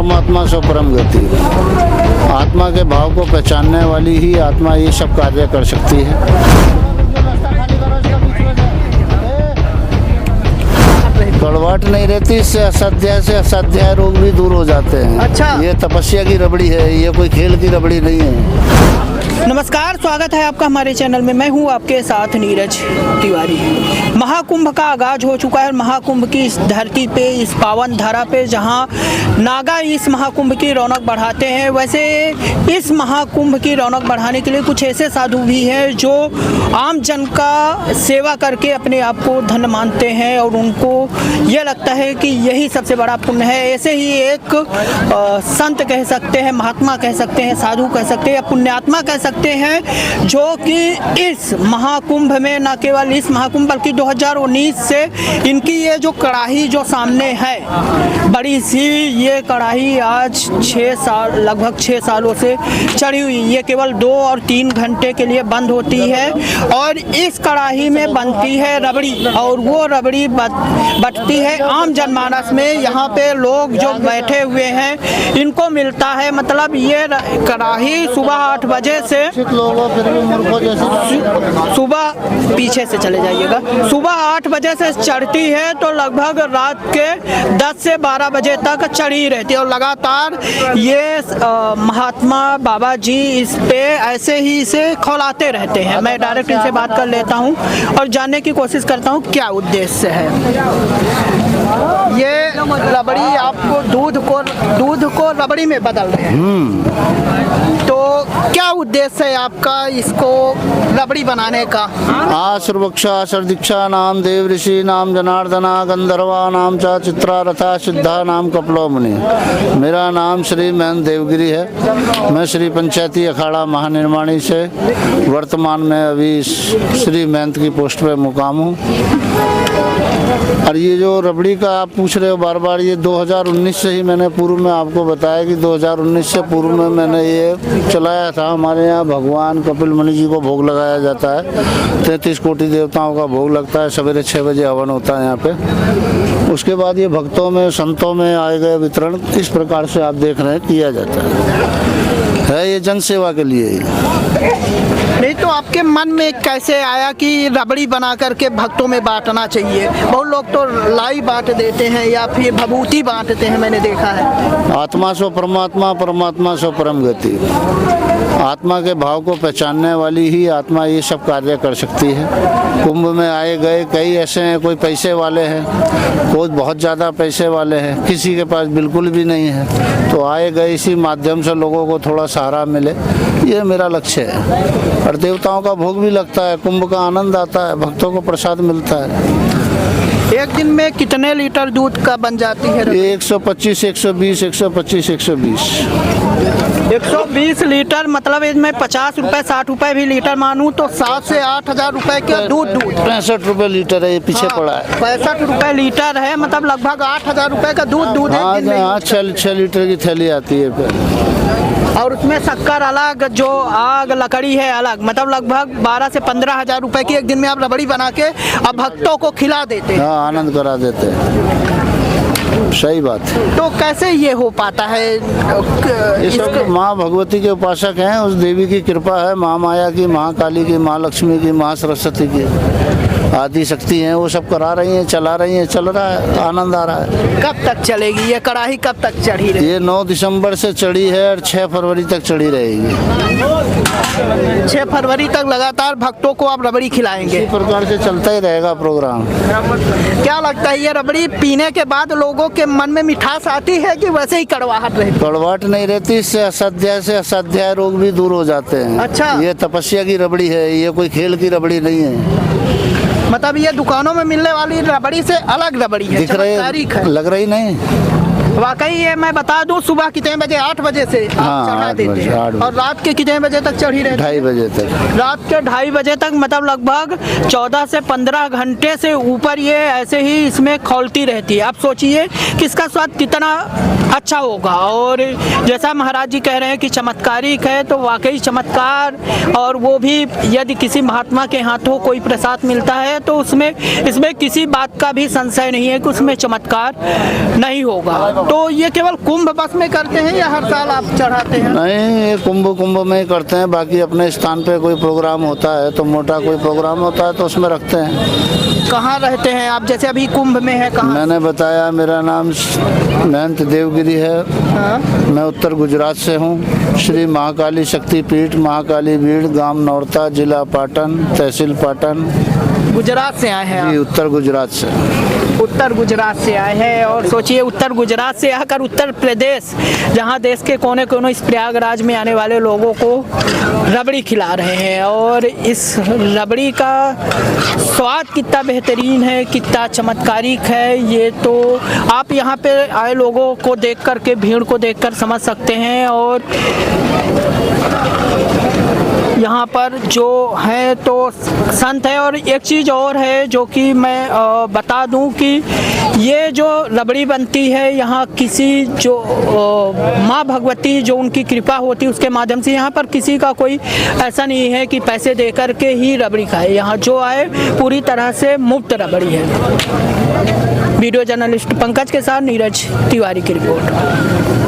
परमात्मा सो परम गति। आत्मा के भाव को पहचानने वाली ही आत्मा ये सब कार्य कर सकती है। कड़वाहट नहीं रहती, इससे असाध्याय रोग भी दूर हो जाते हैं। अच्छा। ये तपस्या की रबड़ी है, ये कोई खेल की रबड़ी नहीं है। नमस्कार, स्वागत है आपका हमारे चैनल में। मैं हूं आपके साथ नीरज तिवारी। महाकुंभ का आगाज हो चुका है। महाकुंभ की इस धरती पे, इस पावन धरा पे जहां नागा इस महाकुंभ की रौनक बढ़ाते हैं, वैसे इस महाकुंभ की रौनक बढ़ाने के लिए कुछ ऐसे साधु भी हैं जो आम जन का सेवा करके अपने आप को धन्य मानते हैं और उनको यह लगता है कि यही सबसे बड़ा पुण्य है। ऐसे ही एक संत कह सकते हैं, महात्मा कह सकते हैं, साधु कह सकते हैं, पुण्यात्मा कह सकते हैं, जो कि इस महाकुंभ में न केवल इस महाकुंभ बल्कि 2019 से इनकी ये जो कड़ाही जो सामने है, बड़ी सी ये कड़ाही आज लगभग 6 सालों से चढ़ी हुई, ये केवल 2 और 3 घंटे के लिए बंद होती है और इस कड़ाही में बनती है रबड़ी और वो रबड़ी बटती है आम जनमानस में। यहाँ पे लोग जो बैठे हुए हैं इनको मिलता है, मतलब ये कड़ाही सुबह 8 बजे से सुबह पीछे से चले जाइएगा, सुबह 8 बजे से चढ़ती है तो लगभग रात के 10 से 12 बजे तक चढ़ी रहती है और लगातार ये महात्मा बाबा जी इस पे ऐसे ही इसे खौलाते रहते हैं। मैं डायरेक्ट इनसे बात कर लेता हूँ और जानने की कोशिश करता हूँ क्या उद्देश्य है। ये रबड़ी आपको दूध को रबड़ी में बदल रहे हैं, तो क्या उद्देश्य है आपका इसको रबड़ी बनाने का? आश्रवक्षा सर्दीक्षा नाम देव ऋषि नाम जनार्दना गंधर्वा नाम चा चित्रा रथा सिद्धा नाम कपलो मुनि। मेरा नाम श्री महंत देवगिरी है। मैं श्री पंचायती अखाड़ा महानिर्माणी से वर्तमान में अभी श्री महंत की पोस्ट पे मुकाम हूँ। और ये जो रबड़ी का आप पूछ रहे हो बार बार, ये 2019 से ही मैंने पूर्व में आपको बताया कि 2019 से पूर्व में मैंने ये चलाया था। हमारे यहाँ भगवान कपिल मुनि जी को भोग लगाया जाता है, 33 कोटि देवताओं का भोग लगता है, सवेरे 6 बजे हवन होता है यहाँ पे। उसके बाद ये भक्तों में संतों में आए गए वितरण इस प्रकार से आप देख रहे हैं किया जाता है ये जन सेवा के लिए ही। नहीं तो आपके मन में कैसे आया कि रबड़ी बना करके भक्तों में बांटना चाहिए? बहुत लोग तो लाई बांट देते हैं या फिर भभूति बांटते हैं, मैंने देखा है। आत्मा सो परमात्मा, परमात्मा सो परम गति। आत्मा के भाव को पहचानने वाली ही आत्मा ये सब कार्य कर सकती है। कुंभ में आए गए कई ऐसे हैं, कोई पैसे वाले हैं, कोई बहुत ज़्यादा पैसे वाले हैं, किसी के पास बिल्कुल भी नहीं है, तो आए गए इसी माध्यम से लोगों को थोड़ा सहारा मिले, ये मेरा लक्ष्य है। और देवताओं का भोग भी लगता है, कुंभ का आनंद आता है, भक्तों को प्रसाद मिलता है। एक दिन में कितने लीटर दूध का बन जाती है? 125, 120, 125, 120। 120 लीटर, मतलब इसमें 50 रुपए 60 रुपए भी लीटर मानूं तो 7 से 8 हजार रुपए का दूध 65 रुपए लीटर है, ये पीछे पड़ा है। 65 रुपए लीटर है, मतलब लगभग 8 हजार रुपए का दूध है। हाँ, 6 लीटर की थैली आती है फिर। और उसमें शक्कर अलग, जो आग लकड़ी है अलग, मतलब लगभग 12 से 15 हजार रुपए की एक दिन में आप रबड़ी बना के अब भक्तों को खिला देते हैं। हाँ, आनंद करा देते हैं। सही बात है। तो कैसे ये हो पाता है? ये सब माँ भगवती के उपासक हैं, उस देवी की कृपा है, माँ माया की, माँ काली की, माँ लक्ष्मी की, माँ सरस्वती की, आदि शक्ति हैं, वो सब करा रही हैं, चला रही हैं, चल रहा है, आनंद आ रहा है। कब तक चलेगी ये कड़ाही, कब तक चढ़ी रहेगी? ये 9 दिसंबर से चढ़ी है और 6 फरवरी तक चढ़ी रहेगी। 6 फरवरी तक लगातार भक्तों को आप रबड़ी खिलाएंगे? इसी प्रकार से चलता ही रहेगा प्रोग्राम। क्या लगता है ये रबड़ी पीने के बाद लोगों के मन में मिठास आती है कि वैसे ही कड़वाहट रहती? कड़वाहट नहीं रहती, इससे असाध्याय रोग भी दूर हो जाते हैं। अच्छा। ये तपस्या की रबड़ी है, ये कोई खेल की रबड़ी नहीं है। मतलब ये दुकानों में मिलने वाली रबड़ी से अलग रबड़ी है, दिख रही, लग रही नहीं? वाकई ये मैं बता दूं, सुबह कितने बजे? 8 बजे से आप चढ़ा देते हैं और रात के कितने बजे तक चढ़ी रहती है? 2:30 बजे तक। रात के 2:30 बजे तक, मतलब लगभग 14 से 15 घंटे से ऊपर ये ऐसे ही इसमें खौलती रहती है। आप सोचिए कि इसका स्वाद कितना अच्छा होगा। और जैसा महाराज जी कह रहे हैं कि चमत्कारिक है, तो वाकई चमत्कार, और वो भी यदि किसी महात्मा के हाथों कोई प्रसाद मिलता है तो इसमें किसी बात का भी संशय नहीं है कि उसमें चमत्कार नहीं होगा। तो ये केवल कुंभ बस में करते हैं या हर साल आप चढ़ाते हैं? नहीं, ये कुंभ में ही करते हैं। बाकी अपने स्थान पे कोई प्रोग्राम होता है तो मोटा कोई प्रोग्राम होता है तो उसमें रखते हैं। कहाँ रहते हैं आप? जैसे अभी कुंभ में है, कहाँ? मैंने बताया मेरा नाम महंत देवगिरी है। हाँ? मैं उत्तर गुजरात से हूँ। श्री महाकाली शक्तिपीठ महाकाली भीड़, गांव नौरता, जिला पाटन, तहसील पाटन। गुजरात से आए हैं आप? जी, उत्तर गुजरात से। उत्तर गुजरात से आए हैं। और सोचिए, उत्तर गुजरात से आकर उत्तर प्रदेश, जहां देश के कोने कोने इस प्रयागराज में आने वाले लोगों को रबड़ी खिला रहे हैं। और इस रबड़ी का स्वाद कितना बेहतरीन है, कितना चमत्कारिक है, ये तो आप यहां पे आए लोगों को देख कर के, भीड़ को देखकर समझ सकते हैं। और यहाँ पर जो है तो संत है। और एक चीज़ और है जो कि मैं बता दूं कि ये जो रबड़ी बनती है यहाँ, किसी जो माँ भगवती जो उनकी कृपा होती है उसके माध्यम से, यहाँ पर किसी का कोई ऐसा नहीं है कि पैसे दे कर के ही रबड़ी खाए। यहाँ जो आए पूरी तरह से मुफ्त रबड़ी है। वीडियो जर्नलिस्ट पंकज के साथ नीरज तिवारी की रिपोर्ट।